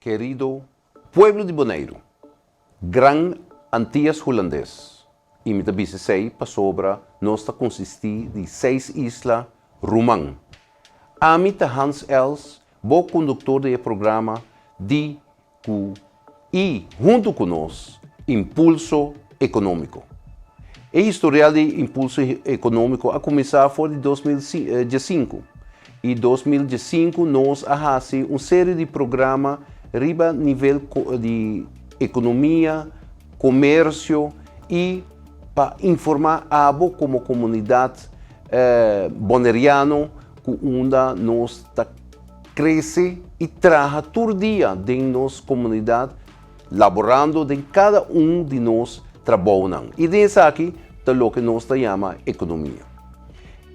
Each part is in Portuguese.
querido pueblo de Bonaire, Gran Antillas Holandês, e me sei para sobra, nós consistir de 6 islas Rumang. A mim Hans Els, bom condutor do programa e junto conosco, Impulso Econômico. A historial de Impulso Econômico a começar foi em 2005. Em 2005, nós fizemos uma série de programas riba nível de economia, comércio e para informar a como comunidade boneriana onde nós cresce e trabalha todo dia dentro da nossa comunidade, laborando em cada de nós trabalhando. E desse aqui é o que nós chamamos economia.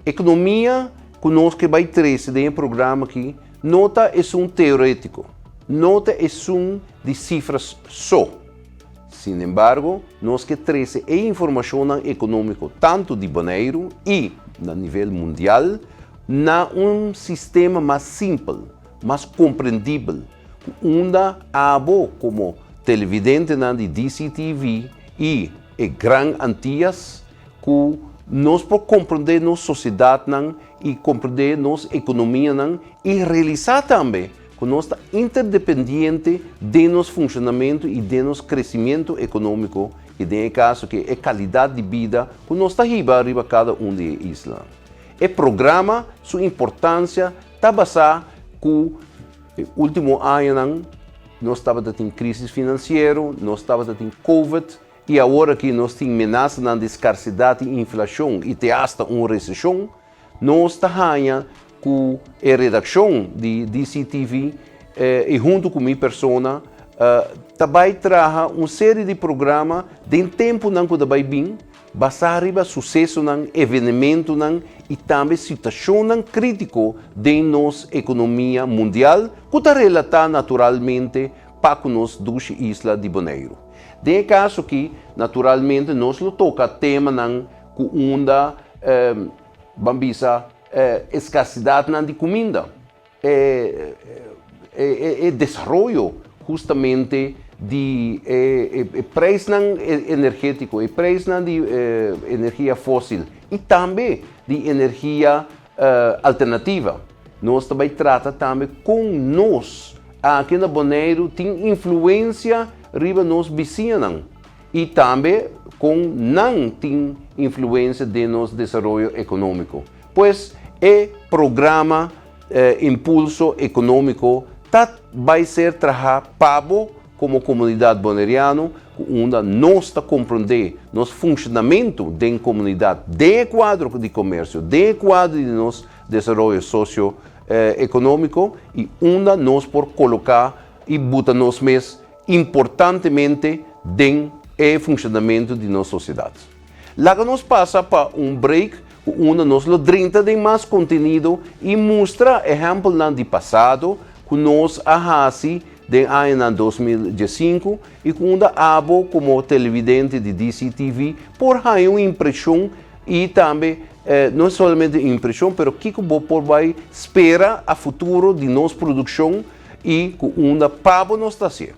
Economia, conosco que vai trazer dentro do programa aqui, nota é teórico, nota é de cifras só. Sin embargo, nós que trazer a informação econômica tanto de Bonaire e a nível mundial, na sistema mais simples, mais compreendível, onde há como televidente de DCTV e Gran Antillas, que nós podemos compreender nossa sociedade e compreender nossa economia e realizar também que nós estamos interdependentes de nosso funcionamento e de nosso crescimento econômico e, em caso, que é qualidade de vida que nós estamos arriba cada de islas. O programa, sua importância, está baseado no último ano, nós estávamos em crise financeira, nós estávamos em Covid, e agora que nós temos ameaça de escassidade e inflação e até hasta uma recessão, nós estamos com a redação de DCTV e junto com minha pessoa, também traz uma série de programas de tempo que vai vir, baseado no sucesso, evento e também situação crítica de nossa economia mundial, que está relatada naturalmente para nós duas islas de Bonaire. De caso que, naturalmente, nós lo toca tema que onda escassidade de comida. Desenvolvimento justamente de preço energético, preço de energia fóssil e também de energia alternativa. Nós também tratamos também com nós. Aqui na Bonaire tem influência riba nos vizinhos e também com não tem influência de nosso desenvolvimento econômico. Pois o programa Impulso Econômico vai ser trabalhado para como comunidade boneriana, onde nós compreendemos nosso funcionamento da comunidade, do quadro de comércio, do quadro de nosso desenvolvimento socioeconômico e onde nós podemos colocar e botar nós mesmos importantemente dentro do funcionamento de nossa sociedade. Logo nós passa para um break, onde nós trinta de mais conteúdo e mostra exemplo do passado que nós fazemos de ano 2005 e quando abo como televidente de DCTV por ter uma impressão e também não somente impressão, mas que você vai esperar a futuro de nossa produção e quando pabo nós está ser.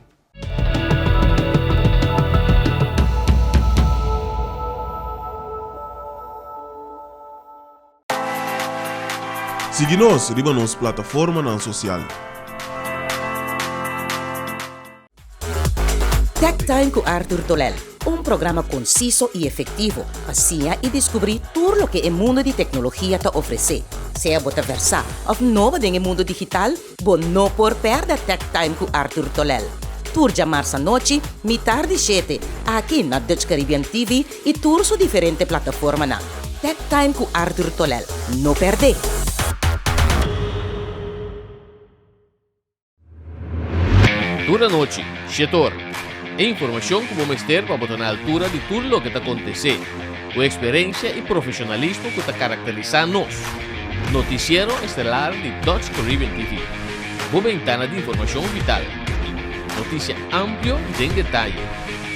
Siga-nos riba nas plataformas sociais. Tech Time com Arthur Tolel, programa conciso e efetivo, assim e descobrir tudo o que o mundo de tecnologia te oferece. Seja você versar ou nova no mundo digital, você não pode perder Tech Time com Arthur Tolel. Turja março à noite, tarde 7, aqui na Dutch Caribbean TV e turso diferente plataforma na Tech Time com Arthur Tolel. Não perde! Toda noite, setor. Informação que vamos ter para botar na altura de tudo o que está acontecendo. Com experiência e profissionalismo que está caracterizando nós. Noticiero estelar de Dutch Caribbean TV. Uma ventana de informação vital. Notícia ampla e em detalhe.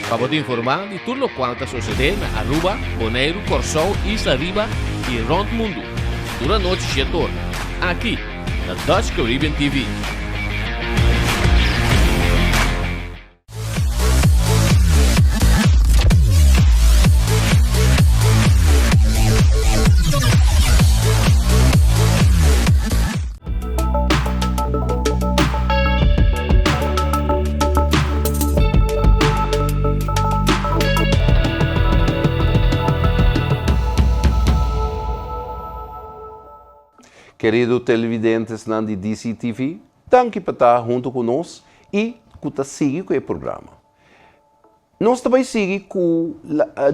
Para poder informar de tudo o que está sucedendo na Aruba, Bonaire, Corsou, Isla Riba e Rond Mundo. Toda noite, setor. Aqui, na Dutch Caribbean TV. queridos televidentes na de DCTV, danke por estar junto conosco e que seguir com o programa. Nós também seguimos com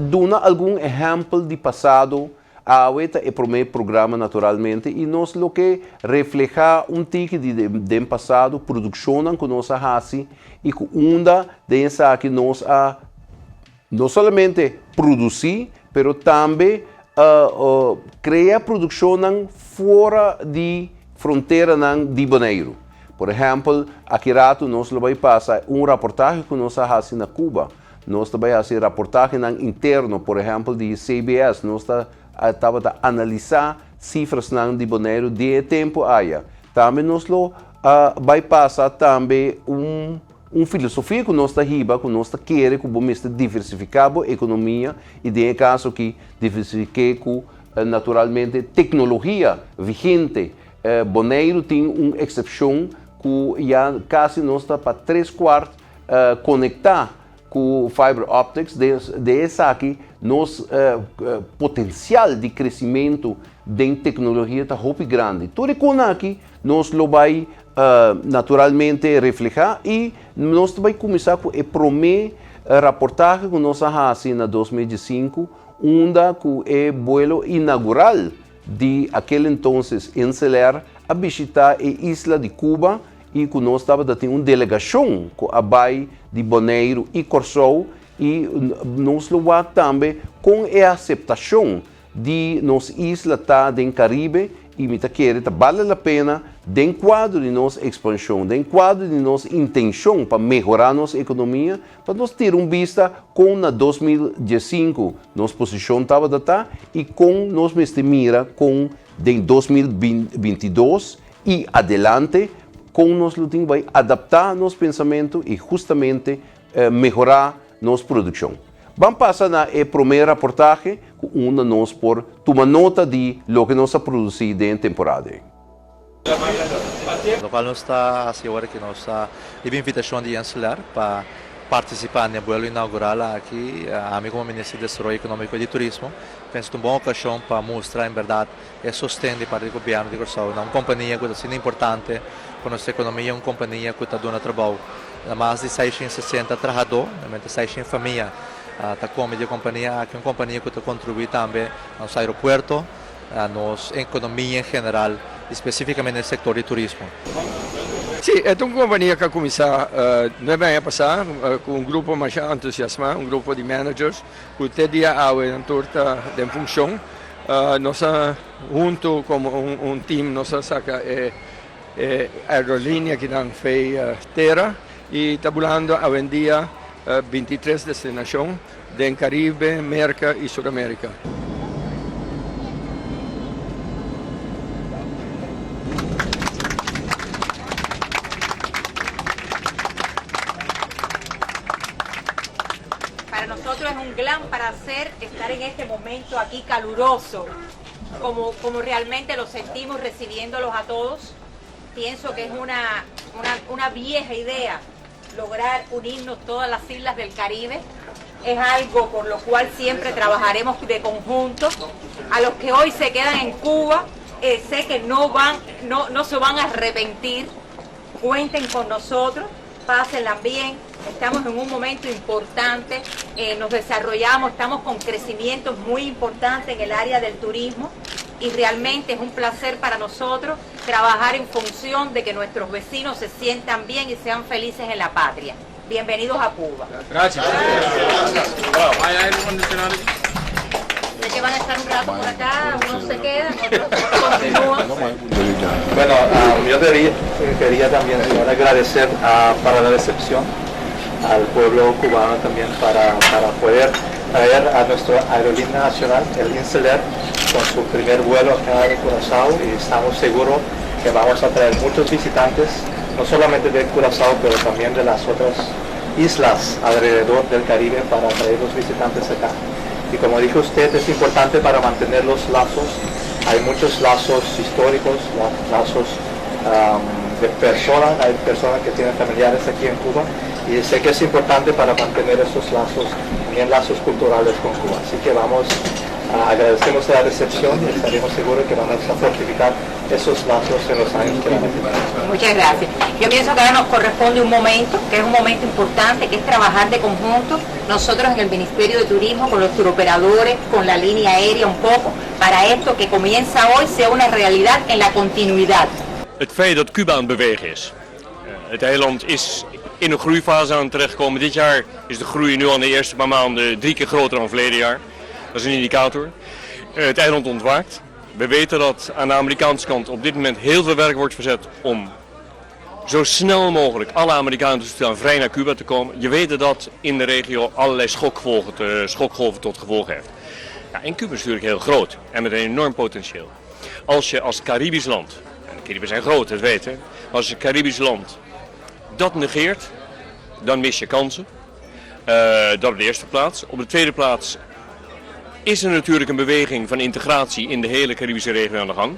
dando algum exemplo de passado. Ahorita é o primeiro programa naturalmente e nós lo que refleja tique de passado, produção que nós fazemos e que onda dessa que nós não somente produzir, mas também criar produção fora de fronteira de Bonaire. Por exemplo, aqui rato nós vamos passar reportagem que nós fazemos na Cuba. Nós também fazemos reportagem interno, por exemplo, de CBS. Nós estava a analisar cifras de Bonaire de tempo aí. Também nós vai passar também filosofia que nós riba, que nós queremos que vamos diversificar a economia e de caso que diversifique naturalmente tecnologia vigente. Bonaire tem uma exceção que já quase nós está para 3/4 conectar com fiber optics, dessa aqui, nosso potencial de crescimento de tecnologia está muito grande. Tudo com aqui, nós lo vai naturalmente refletir e nós vamos começar com a primeira reportagem que nós fazemos em 2005, onde é o vuelo inaugural de aquele entonces Insular a visitar a isla de Cuba e que nós estávamos tendo uma delegação com a Baía de Bonaire e Corsou e nós vamos também com a aceitação de nossa isla tá no Caribe e me quer vale a pena dentro do quadro de nossa expansão, dentro do quadro de nossa intenção para melhorar nossa economia, para nós ter vista com na 2015 nossa posição estava data e com nós mira com em 2022 e adelante com nós vai adaptar nosso pensamento e justamente melhorar nossa produção. Vamos passar na primeira reportagem, onde nós por tomar nota de lo que nós produzido em temporada. Lo qual nos está agora que nós teve invitação de Insular para participar no vuelo inaugural aqui, a mim como Ministro de Desenvolvimento Econômico e de Turismo. Penso que é uma boa ocasião para mostrar, em verdade, o sustento para o governo de Corsou. Uma companhia que é importante para a nossa economia, uma companhia que está dando trabalho a mais de 660 trabalhadores, 600 famílias. Está como de companhia, que é uma companhia que está contribuindo também ao nosso aeroporto, a nossa economia em geral, especificamente no setor de turismo. Sì, è una compagnia che comincia 9 anni fa con un gruppo molto entusiasmato, un gruppo di managers che tutti i giorni hanno torta in funzione. Noi junto come un team, noi siamo aerolinea che danno terra e tabulando a vendia 23 destinazioni del Caribe, America e Sud America. Para nosotros es un gran placer estar en este momento aquí caluroso, como realmente lo sentimos recibiéndolos a todos. Pienso que es una vieja idea lograr unirnos todas las islas del Caribe. Es algo por lo cual siempre trabajaremos de conjunto. A los que hoy se quedan en Cuba, sé que no se van a arrepentir. Cuenten con nosotros, pásenla bien. Estamos en un momento importante, nos desarrollamos, estamos con crecimientos muy importantes en el área del turismo y realmente es un placer para nosotros trabajar en función de que nuestros vecinos se sientan bien y sean felices en la patria. Bienvenidos a Cuba. Gracias. Sé que van a estar un rato por acá, unos se quedan, otros continúan. Bueno, yo quería también, señor, agradecer para la recepción al pueblo cubano también para poder traer a nuestra aerolínea nacional, el Insular, con su primer vuelo acá de Curazao y estamos seguros que vamos a traer muchos visitantes, no solamente de Curazao, pero también de las otras islas alrededor del Caribe para traer los visitantes acá. Y como dijo usted, es importante para mantener los lazos. Hay muchos lazos históricos, lazos de personas, hay personas que tienen familiares aquí en Cuba y sé que es importante para mantener esos lazos, también lazos culturales con Cuba. Así que vamos agradecemos la recepción y estaremos seguros que vamos a fortificar esos lazos en los años que van a venir. Muchas gracias. Yo pienso que ahora nos corresponde un momento, que es un momento importante, que es trabajar de conjunto, nosotros en el Ministerio de Turismo, con los turoperadores, con la línea aérea un poco, para esto que comienza hoy sea una realidad en la continuidad. Het feit dat Cuba aan het bewegen is. Het eiland is in een groeifase aan het terechtkomen. Dit jaar is de groei nu al in de eerste paar maanden 3 keer groter dan verleden jaar. Dat is een indicator. Het eiland ontwaakt. We weten dat aan de Amerikaanse kant op dit moment heel veel werk wordt verzet om zo snel mogelijk alle Amerikanen toestellen vrij naar Cuba te komen. Je weet dat in de regio allerlei schokgolven tot gevolg heeft. Ja, en Cuba is natuurlijk heel groot en met een enorm potentieel. Als je als Caribisch land, en de Cariben zijn groot, dat weten, als je Caribisch land dat negeert, dan mis je kansen. Dat op de eerste plaats. Op de tweede plaats is er natuurlijk een beweging van integratie in de hele Caribische regio aan de gang.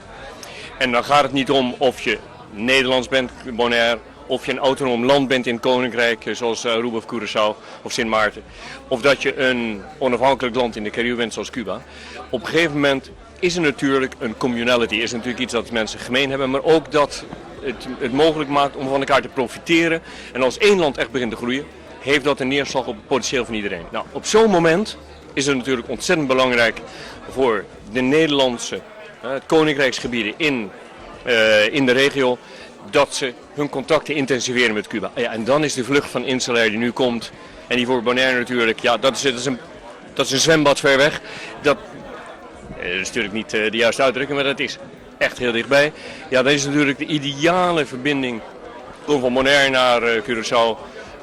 En dan gaat het niet om of je Nederlands bent, Bonaire, of je een autonoom land bent in het Koninkrijk, zoals Aruba of Curaçao of Sint Maarten. Of dat je een onafhankelijk land in de Cariben bent, zoals Cuba. Op een gegeven moment is er natuurlijk een communality, is natuurlijk iets dat mensen gemeen hebben, maar ook dat het mogelijk maakt om van elkaar te profiteren. En als één land echt begint te groeien, heeft dat een neerslag op het potentieel van iedereen. Nou, op zo'n moment is het natuurlijk ontzettend belangrijk voor de Nederlandse, het Koninkrijksgebieden in de regio, dat ze hun contacten intensiveren met Cuba. Ja, en dan is de vlucht van Insulair die nu komt, en die voor Bonaire natuurlijk, ja, dat is een zwembad ver weg. Dat is natuurlijk niet de juiste uitdrukking, maar dat is echt heel dichtbij. Ja, dat is natuurlijk de ideale verbinding om van Bonaire naar Curaçao,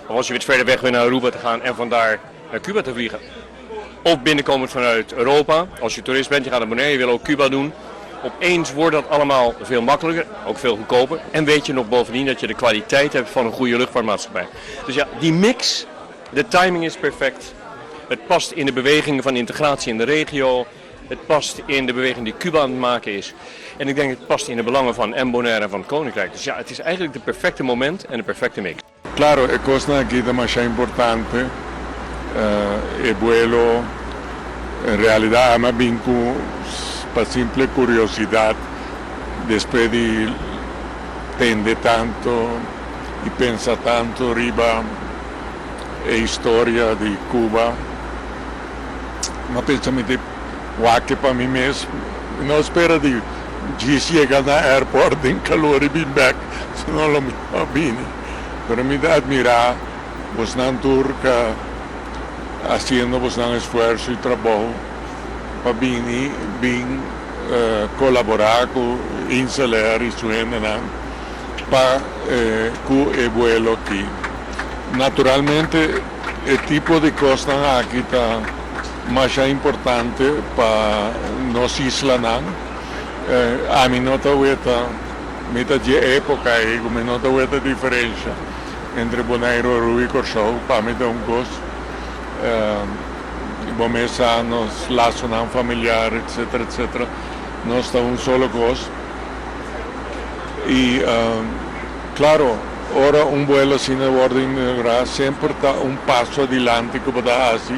of als je weer verder weg bent naar Aruba te gaan en vandaar naar Cuba te vliegen. Of binnenkomend vanuit Europa, als je toerist bent, je gaat naar Bonaire, je wil ook Cuba doen. Opeens wordt dat allemaal veel makkelijker, ook veel goedkoper. En weet je nog bovendien dat je de kwaliteit hebt van een goede luchtvaartmaatschappij. Dus ja, die mix, de timing is perfect. Het past in de bewegingen van integratie in de regio. Het past in de beweging die Cuba aan het maken is. En ik denk het past in de belangen van en Bonaire en van het Koninkrijk. Dus ja, het is eigenlijk de perfecte moment en de perfecte mix. Claro, è cosa aquí demasiado importante. El vuelo en realidad me vincu para simple curiosidad después de tende tanto y pensa tanto arriba e historia de Cuba, ma pensamento que para mí mesmo não espera de chegar na airport em calor e vir back, senão não me bine. Pero me da admirar vos nan turca haciendo vos nan esfuerzo y trabajo para venir colaborar con Insulair y su gente para con el vuelo aquí. Naturalmente el tipo de costa aquí está más importante para nos islas. A mí no te vuelta de época y como no te vuelta diferencia entre Bonaire, Aruba y Curaçao, para mí es un gosto. Bomesa nos lazos familiar, etcétera, etcétera, no está un solo gozo. Y claro, ahora un vuelo sin el orden integral siempre está un paso adelante como da así,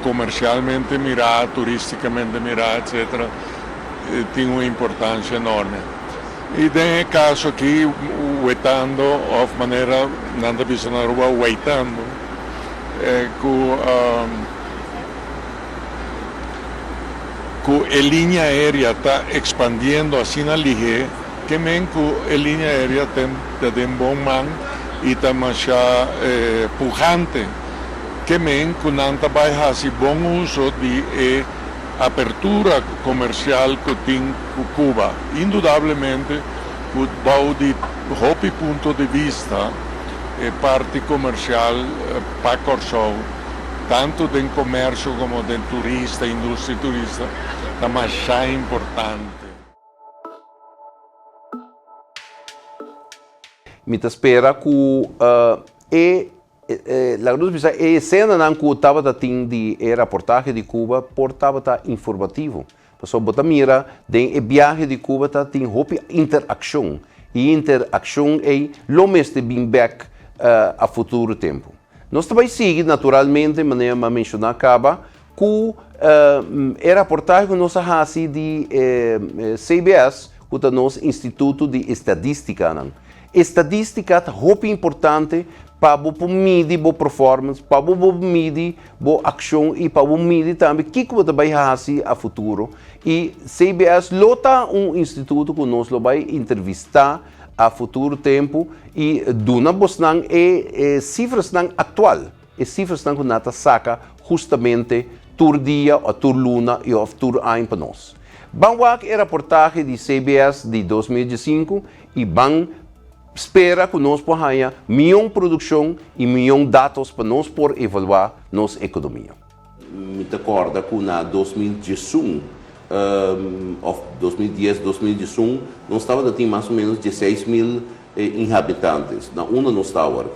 comercialmente mirar, turísticamente mirar, etcétera, tiene una importancia enorme. Y en el caso aquí, huetando, de manera, nada bisogna huetando, con la línea aérea está expandiendo así en ligera, que la línea aérea tiene un buen man y está más pujante, que con nanta baja así buen uso de apertura comercial que tiene Cuba. Indudablemente, bajo mi punto de vista, parte comercial para Curaçao, tanto del comercio como del turista, industria turista, es más importante. Me espera que la escena não que estava de reportagem de Cuba portava informativo. Então, você mira, o viagem de Cuba tem uma interação. E interação é o mesmo de back a futuro tempo. Nós também seguimos, naturalmente, de maneira que mencionar acaba, que é reportagem que nós fazemos de CBS, que é o nosso Instituto de Estadística. Estadística é muito importante para medir a performance, para medir a ação e para medir também o que vai fazer no futuro. E CBS lota instituto que nós vai entrevistar a futuro tempo e dona bosnan cifras atual. E cifras que nós saca justamente tur dia, ou tur luna e ou tur ano para nós. Banwak é a reportagem de CBS de 2005 e espera que nós possamos melhor produção e melhor dados para nós por evaluar nossa economia. Me recordo que na 2011, 2010-2011, nós estávamos tendo mais ou menos 16 mil habitantes. Na UNA não está agora.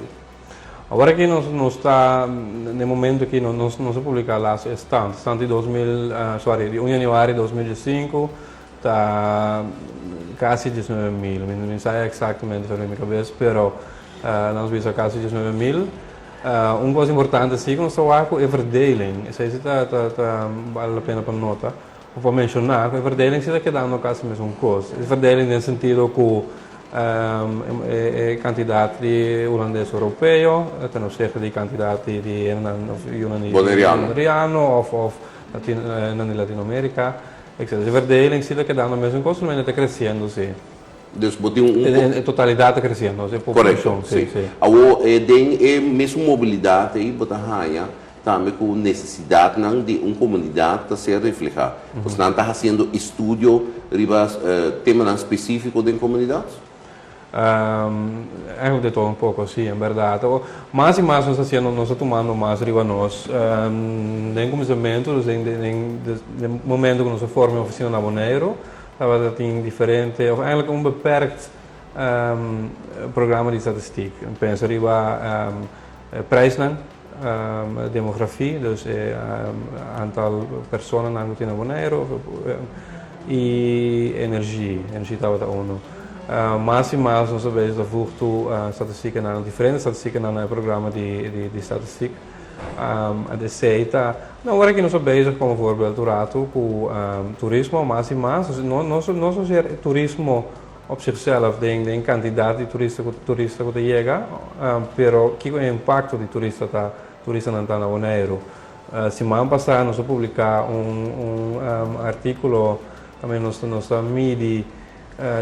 Agora que nós está no momento que nós publicamos lá estante de 1 januário de 2005 está quase 19 mil, não sei exatamente na minha cabeça, mas nós vimos quase 19 mil. Coisa importante assim que nós trabalhamos é a verdeling, isso vale a pena para notar. Vou mencionar que a verdeling está quedando quase a mesma coisa. A verdeling no sentido que é candidato de holandês europeu, tem cerca de candidato de bonaireano ou na Latinoamérica, etc. A verdeling está quedando a mesma coisa, mas está crescendo, sim. A totalidade está crescendo, a população. Correto, sim. Agora, tem a mesma mobilidade aí, também com necessidade de uma comunidade a ser refletida. Você não está fazendo estudo sobre tema específico da comunidade? De todo um pouco, sim, é verdade. Mais e mais nós estamos tomando mais riba nós. No começamento, no momento que nós formamos a oficina na Bonaire, estava tem diferente, ou eigenlijk beperkt programa de estatística. Penso riba prijzen, demografia, dus aantal personen na Bonaire e energia estava da ONU. Mais e mais nós sabemos da vulto estatística na diferente estatística na programa de estatística. A DCETA, na hora que nós sabemos como voorbeeld rato com turismo, mais e mais, nós turismo op zichzelf tem quantidade de turista que chega, pero que o impacto de turista não está na Bonaire. Semana passada nós publicamos artigo também nós midi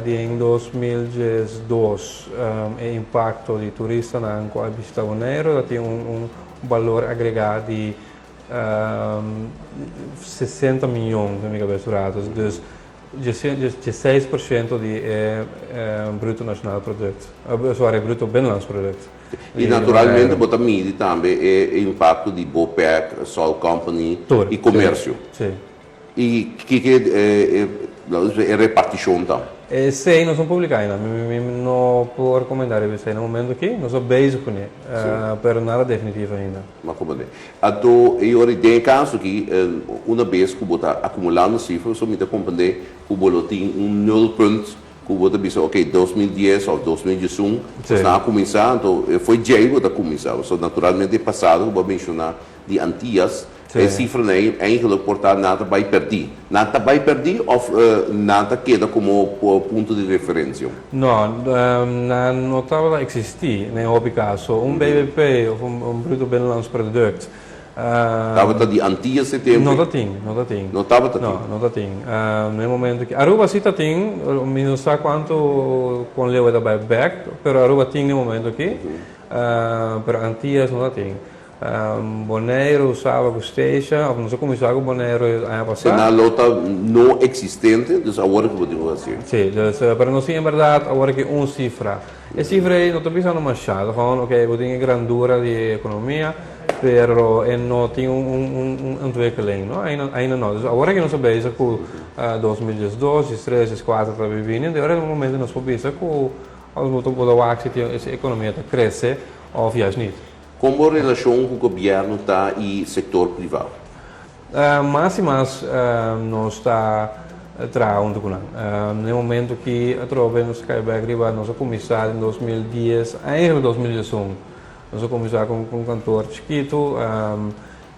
em 2012 o impacto de turista na visita Bonaire tem valor agregado de 60 milhões de megabits, dus 16% de bruto nacional produto, bruto binnenlands product. E naturalmente você mede também o impacto de BOPEC, Sol Company e comércio. Sim. E que é a repartição então? Sim, nós não publicamos ainda, não posso recomendar isso no momento aqui, nós somos basic com ele, mas nada definitivo ainda. Mas como é? Então, eu tenho caso que uma vez que você acumulando cifras, você tem compreender que você tem null ponto, que você pensa, ok, 2010 ou 2011, você está a começar, então foi já que você começou, naturalmente passado, vou mencionar de antigas, a cifra eigenlijk portanto nada vai perder. Nada vai perder ou nada queda como ponto de referência? Não, não estava a existir, nem houve caso. BBP, ou bruto binnenlands product. Estava de antiga setembro? Não tem. Não estava? Não tem. No momento que Aruba sim tem, não sei quanto com Leo é da back, mas Aruba tem no momento aqui, mas Antillas não tem. Bonaire usava Gusteixa, ou nós começamos com Bonaire ano passado. Na lota não existente, então agora que podemos fazer. Sim, para nós sim, em verdade, agora que cifra. A cifra não está pensando machado, falando que eu tenho grandura de economia, mas não tem ontwikkeling, não? Ainda não. Agora que nós sabemos que 2012, 2013, 2014 está vivendo, agora é o momento que nós sabemos que a economia está crescendo, ou viaja não. Como a relação com o governo está e setor privado? Mais e mais nós está trabalhando com no momento que nós Skyback nós começamos em 2010, ainda em 2011, nós começamos com um cantor chiquito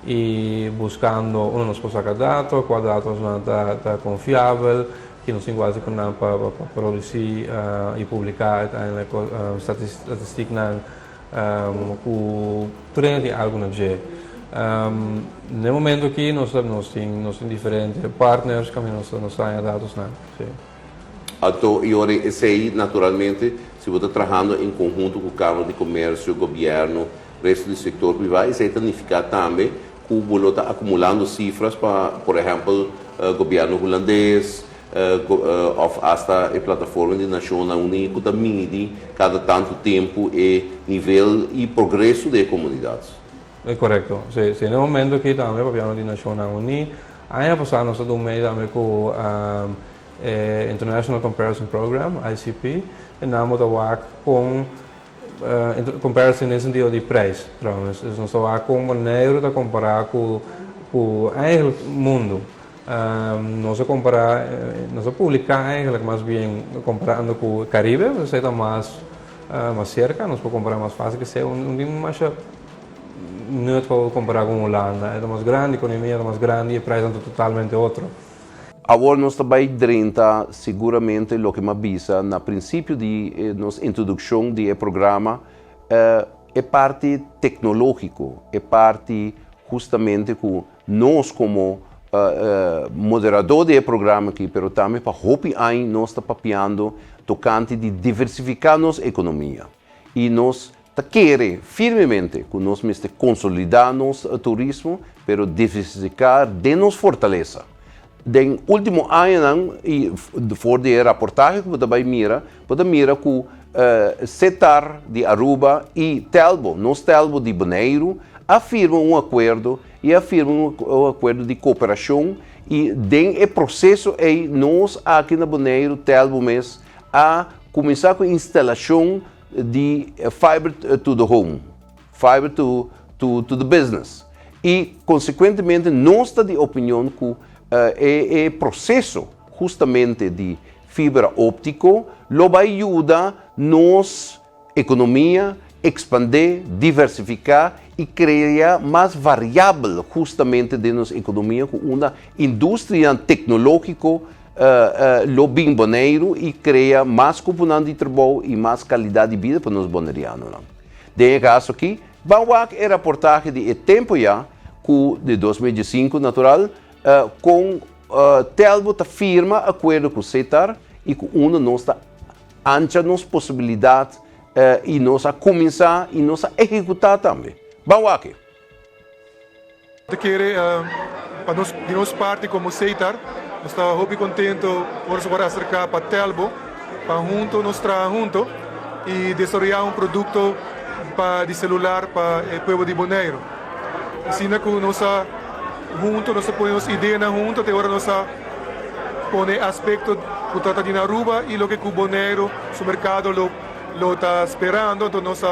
e buscando nos può sacar dados, qual dados está confiável, que nos quase para produzir e publicar estatística com treino de alguma gente. No momento que nós temos diferentes partners que nos saem dados, sim. Então, e esse aí, naturalmente, se você está trabalhando em conjunto com a Câmara de Comércio, governo, resto do setor privado, isso aí significa também que você está acumulando cifras para, por exemplo, governo holandês, hasta a plataforma de Nações Unidas, que está medindo cada tanto tempo e nível e progresso das comunidades. É correto. Sim, no momento que também o piano de Nações Unidas, ano passado nós estamos também com o International Comparison Program, ICP, e nós estamos com comparison nesse sentido de preço. Nós estamos com maneira de comparar com o mundo. Nós publicar eigenlijk mais bem comparando com o Caribe, você está mais cerca, nós podemos comparar mais fácil que ser mais não é comparar com a Holanda, é mais grande, a economia é mais grande e o preço é totalmente outro. Agora nós também drenta seguramente o que me avisa na princípio de nossa introdução do programa é parte tecnológico, é parte justamente que nós como moderador do programa aqui, pero também para hopi aí nós está papiando tocante de diversificar nossa economia e nós queremos firmemente que nós mesmo consolidar nosso turismo, pero diversificar de nossa fortaleza. No último ano, e for de reportagem que você vai mirar que Setar de Aruba e Telbo, nosso Telbo de Bonaire, afirmam acordo de cooperação e tem o processo aí nós aqui na Bonaire, Telbo mesmo, a começar com a instalação de fiber to the home, fiber to the business. E, consequentemente, nós estamos de opinião que é processo justamente de fibra óptica lo vai ajudar nossa economia expandir, diversificar e criar mais variável justamente de nossa economia com uma indústria tecnológica lo bem boneiro e cria mais componentes de trabalho e mais qualidade de vida para os bonerianos. De caso aqui, vamos a reportagem de tempo já, de 2005 natural, com Telbo firma acordo com o CETAR e com uma nossa ancha nos possibilidade e nós a começar e nós a executar também. Vamos aqui. Eu quero, de nossa parte como CETAR, nós estamos muito contentes por acercar para Telbo, para junto, nós trabalhamos juntos e desenvolver produto de celular para o povo de Bonaire. Assim que nós juntos, nós ponemos ideias juntos, até agora nós põe aspecto que trata de Aruba e o que o Bonaire, o mercado, lo está esperando, então nós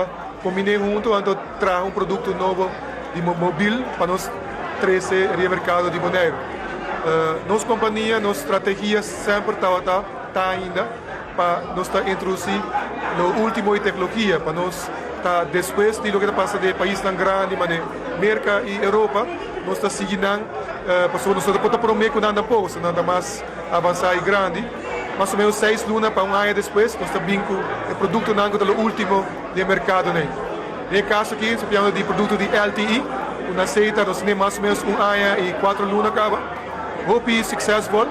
combinamos juntos, então traz produto novo de móvel para nós trazer o mercado de Bonaire. Nossa companhia, nossa estratégia sempre está ainda para nós introduzir o último em tecnologia, para nós depois de lo que passa de países tão grandes, como América e Europa, nós estamos seguindo, nós podemos prometer que nada pouco, nada mais avançar e grande. Mais ou menos 6 lunas para ano depois, nós estamos com o produto do último do mercado. No caso aqui, nós falamos de produto de LTE, uma seita, nós temos mais ou menos ano e 4 lunas acaba. Hope successful,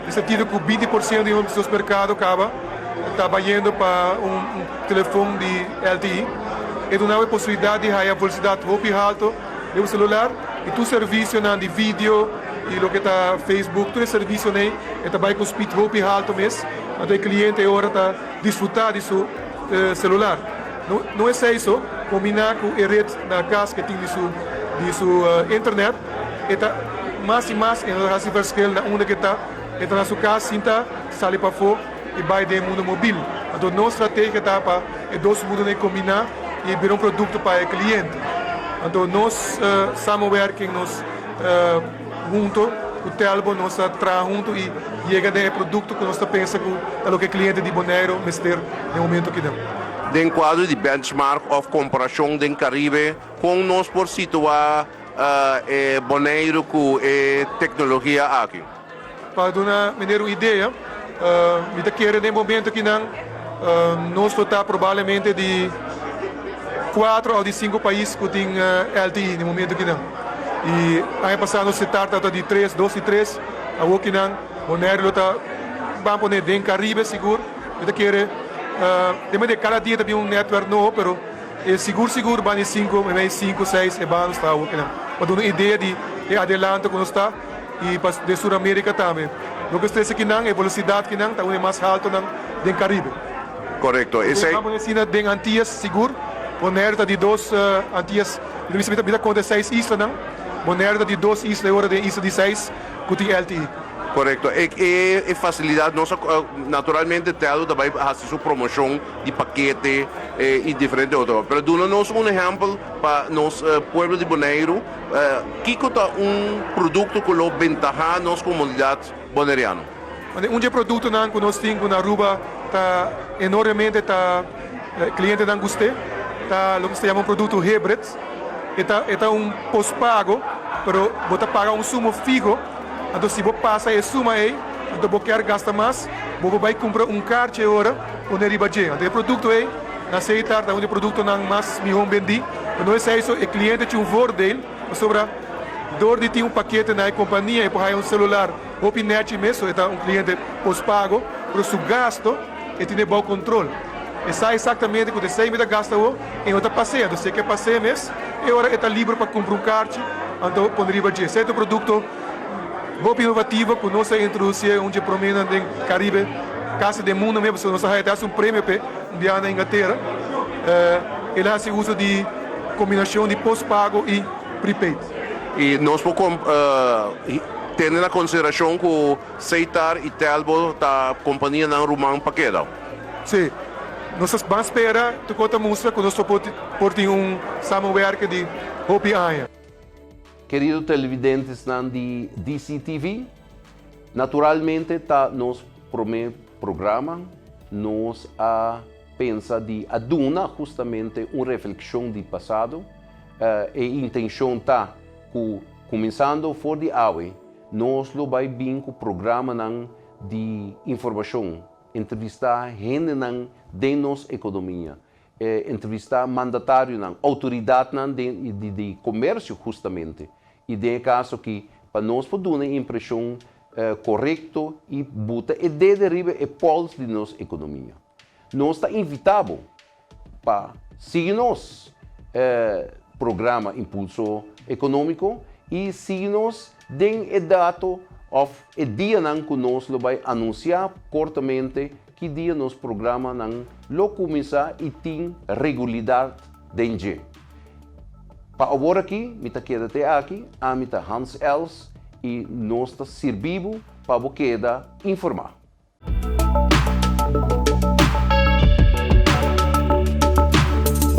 no sentido que 20% de nossos mercados acaba trabalhando para telefone de LTE. E não há possibilidade de ter velocidade Hope alto no celular e tu serviço de vídeo e o que está Facebook, todo serviço aí, também com speed Hope alto mesmo, então o cliente agora está desfrutar de seu celular. Não é isso, combinar com a rede na casa que tem de sua internet, está mais e mais em relação a escala na onde que está na sua casa, sinta, sai para fora e vai do mundo móvel. Então nossa estratégia está para os dois mundos combinar e virar produto para o cliente. Então nós estamos working junto, o Telbo nós trabalhamos junto e chega a produto que nós pensamos que é o que o cliente de Bonaire mestre no momento que dá. Den quadro de benchmark of comparação do Caribe, com nós por situar Bonaire com tecnologia aqui. Para dar uma ideia, me querer no momento que nós está provavelmente de 4 ou de 5 países que tem LTE no momento que não. E ano passado se trata de 3, 2 e 3, a o que não, Bonaire está vamos poner bem Caribe seguro. Me querer, de cada dia tem network novo, pero seguro vai 5, 6 e vamos está o que não. Para dar uma ideia de adelanto como está e de Sul-América também. O que está aqui não é velocidade que não está mais alto do Caribe. Correto. Vamos ensinar de Antillas seguro. Bonaire está de 2 Antillas, me conta 6 islas não. Bonaire está de 2 islas agora de isla de 6 que tem LTE. Correto. E facilidade, nós naturalmente temos também fazer sua promoção de paquete e diferente outro. Mas dando-nos exemplo para nós povo de Bonaire, que é produto que lo ventaja nossa comunidade bonaeriana. Produto que nós temos na Aruba está enormemente cliente não gosta, está o que se chama produto híbrido, é pós-pago, mas você paga sumo fijo. Então, se você passa a suma aí, então você quer gastar mais, você vai comprar carte agora, onde ele vai chegar. Então, o produto aí, na Seitar, onde o produto não mais melhor vendido, não é isso, o cliente tem valor dele, sobre dor de ter paquete na companhia e por aí celular, ou net mesmo, então cliente pós-pago, para o gasto, e tem bom controle. E sabe exatamente o que você gasta em outra passeio. Você quer passeio mesmo, e agora está livre para comprar carte, então poderia chegar. Esse é o produto muito inovativo que nós introduzimos promena no Caribe, quase do mundo mesmo, nós temos prêmio para na Inglaterra. Ele faz uso de combinação de pós-pago e prepaid. E nós podemos ter na consideração que Seitar e Telbo da companhia não rumam paquete. Sim. Nós vamos esperar que a música que nós podemos samuwerken de OPI. Queridos televidentes de DCTV, naturalmente tá nos primeiro programa nós pensa de aduna justamente uma reflexão do passado e a intenção tá que começando for de hoje nós lo vai vir com o programa de informação, entrevistar gente de nossa economia. Entrevistar mandatário, autoridade de comércio justamente. E de caso que para nós podemos dar uma impressão correta e buta e de deriva e pulso de nossa economia. Nós está invitado para seguir nos programa Impulso Econômico e seguir nos den dato of e dia que nós vai anunciar cortamente que dia nos programa lo começar e tem regularidade dentro. Para agora aqui, me queda até aqui, a Hans Els e nós servimos para você informar.